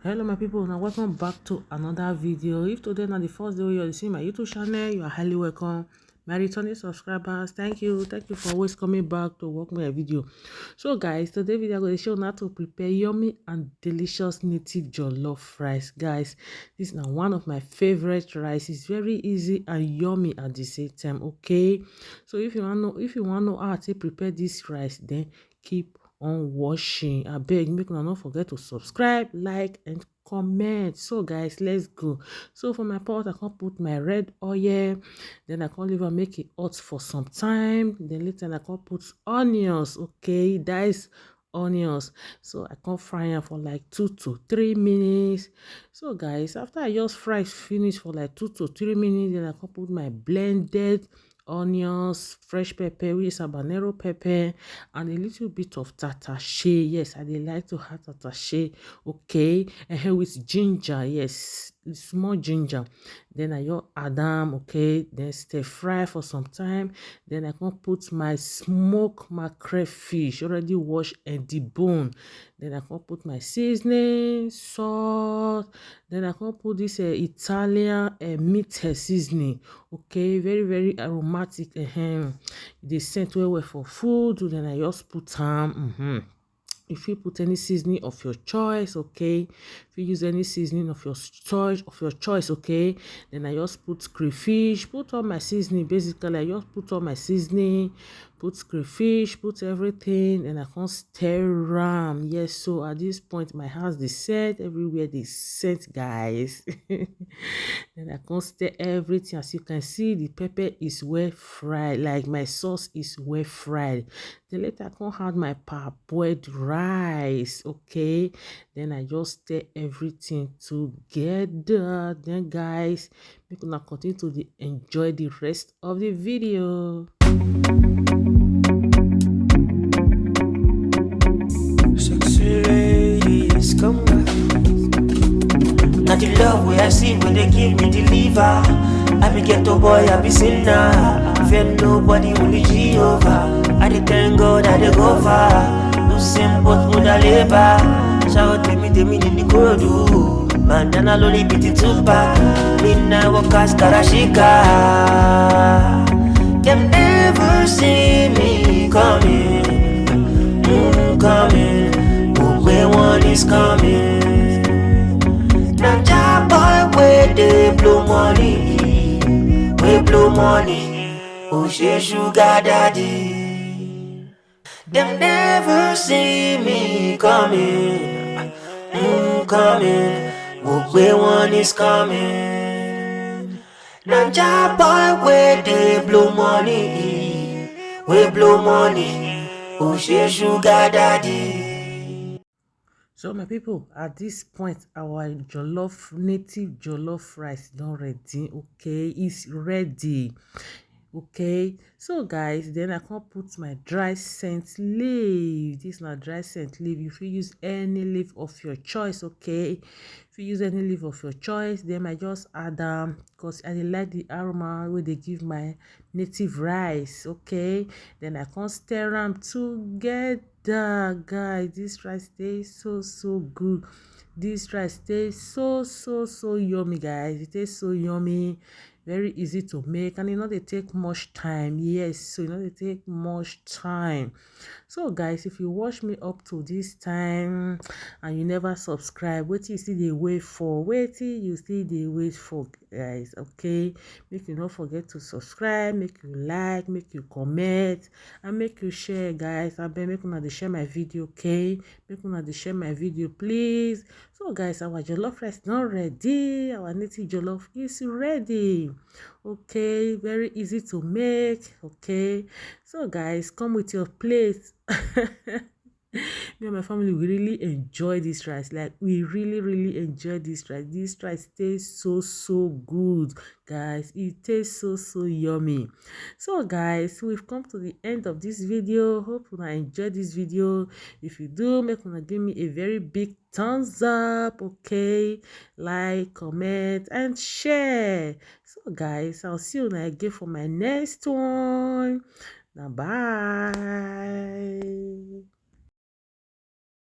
Hello my people, now welcome back to another video. If today na the first day you're seeing my YouTube channel, you are highly welcome. My returning subscribers, thank you for always coming back to watch my video. So guys, today video I'm going to show you how to prepare yummy and delicious native jollof rice. Guys, this is now one of my favorite rice. It's very easy and yummy at the same time. Okay, so if you want to know how to prepare this rice, then keep on watching. I beg, make una not forget to subscribe, like and comment. So guys, let's go. So for my pot, I can put my red oil, then I can leave and make it hot for some time. Then later I can put onions. Okay, dice onions, so I can fry them for like 2 to 3 minutes. So guys, after I just fry finish for like 2 to 3 minutes, then I can put my blended onions, fresh pepper, which is habanero pepper, and a little bit of tatashe. Yes, I like to have tatashe. Okay, and here with ginger. Yes, small ginger. Then I just add them. Okay, then stir fry for some time. Then I can put my smoked mackerel fish already washed and deboned. Then I can put my seasoning, salt. Then I can put this Italian meat seasoning. Okay, very aromatic. The scent well for food. Then I just put some. If you put any seasoning of your choice, okay. If you use any seasoning of your choice, okay. Then I just put crayfish, put all my seasoning. Basically, I just put all my seasoning, put crayfish, put everything, and I can stir am. Yes, so at this point, my house the scent everywhere. The scent, guys. Then I can stir everything. As you can see, the pepper is well fried. Like my sauce is well fried. Then later I can add my parboiled rice. Okay, then I just stir everything together. Then guys, make una continue to enjoy the rest of the video. Sexy ladies, come back. Now the love way I see when they give me the liver. I be ghetto boy, I be sinner. Fear nobody, only Jehovah. I dey thank God I dey go far. No same but muda labor. Shout to me in the corridor. Bandana loli biti tupa. Midnight workers karashika. Them never see me coming. Coming. Where one is coming. Now job boy where they blow money. We blow money, oh she sugar daddy. Them never see me coming, coming. Where one is coming. Now job boy where they blow money, we blow money, oh she sugar daddy. So my people, at this point, our native jollof rice done ready. Okay, it's ready. Okay, so guys, then I can put my dry scent leaf. This is not dry scent leaf. If you use any leaf of your choice, okay. If you use any leaf of your choice, then I just add because I like the aroma where they give my native rice. Okay, then I can stir them together. Guys, this rice tastes so good. This rice tastes so yummy, guys. It tastes so yummy, very easy to make, and they take much time. Yes, so they take much time. So guys, if you watch me up to this time and you never subscribe, what you still dey wait for? You still dey wait for, guys? Okay, make you not forget to subscribe, make you like, make you comment, and make you share, guys. I beg make una dey share my video. Okay, make una dey share my video, please. So guys, our jollof rice not ready. Our native jollof is ready. Okay, very easy to make. Okay, so guys, come with your plate. Me and my family, we really enjoy this rice. Like, we really enjoy this rice. This rice tastes so good, guys. It tastes so yummy. So guys, we've come to the end of this video. Hope you enjoy this video. If you do, make una give me a very big thumbs up. Okay, like, comment and share. So guys, I'll see you again for my next one. Now bye.